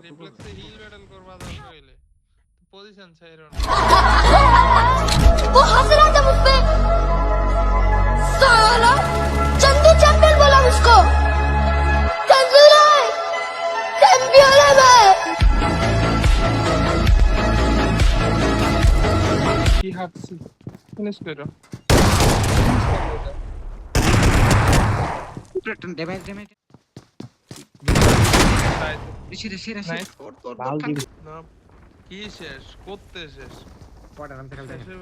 রিফ্লেক্সে hill battle করবা দরকার হইলে पोजीशन सही रहना वो हंस रहा था मुझ पे साला चंदू चैंपियन बोला मुझको चंदू राय चैंपियन है मैं की हाथ से फिनिश करो ড্যামেজ রেশি তোর না কি শেষ করতে শেষ পড়া নাম খেলতে শেষের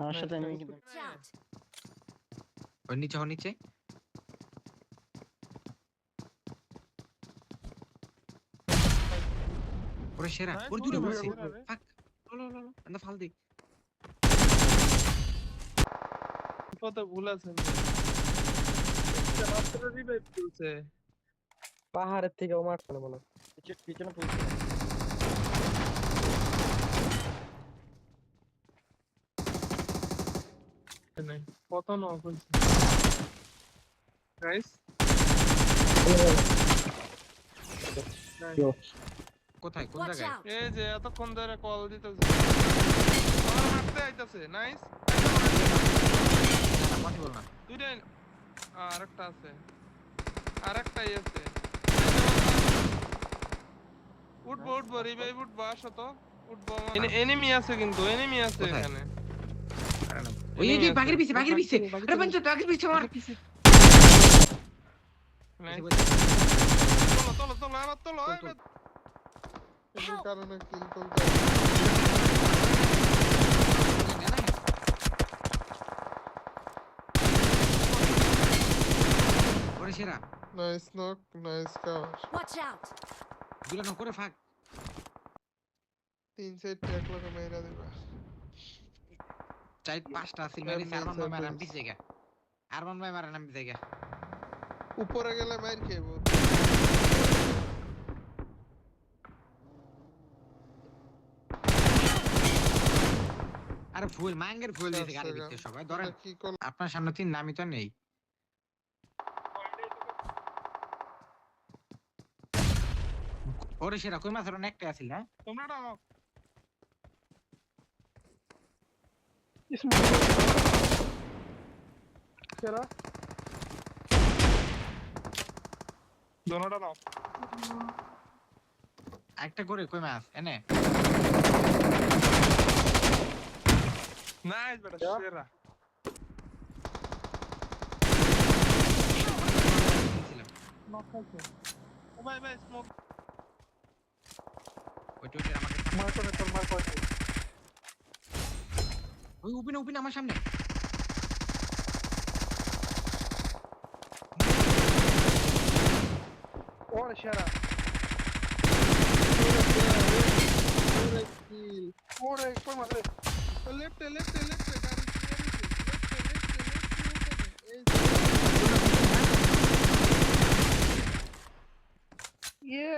আমার সাথে আমি কিন্তু ওই নিচে ওরে সেরা ওর দুটো বলছি ফাক লো আন্দা ফাল দি কত ভুল আছে মাত্র রিভাইভ করছে পাহাড়ের থেকে ও মারছে না মনে পিছনে পুলিশ नहीं पता ना कुछ गाइस কোথায় কোন জায়গায় এই যে এতক্ষণ ধরে কল দিতেছে আমার মারতে আইতাছে নাইস না পসিবল না দুইটা আরেকটা আছে আরেকটাই আছে উঠবো রিভাইভ উঠবো আসো তো উঠবো এনিমি আছে কিন্তু এনিমি আছে এখানে ওই যে বাগের পিছে আরে পঞ্চ বাগের পিছে মার তোলো আমার তোলো এই কারণে কিল তুলতে ওরে সেরা nice knock nice cover watch out দুটো নক করে ফাক তিন সেট ট্যাক লগে মেরা দিবা চাই পাঁচটা আছে মেরে আরমান ভাই মারাম পিছে গা আরমান ভাই মারাম আমি পিছে গা উপরে গেলে মার খাইবো আরে ফুল মাঙ্গের ফুল দিতে গাড়ি দিতে সবাই ধরেন কি কল আপনার সামনে তিন নামই তো নেই ওরে সেরা কই মাছ আর একটা আছিল না তোমরা দাও चला दोनों डालो একটা করে কই মাছ এনে नाइस बेटा शेरा नॉक करके ओ भाई स्मोक ওই টুইটার আমাকে मार को ওই উপিন আমার সামনে और शेरा और एक कोई मार लेफ्ट गाड़ी ये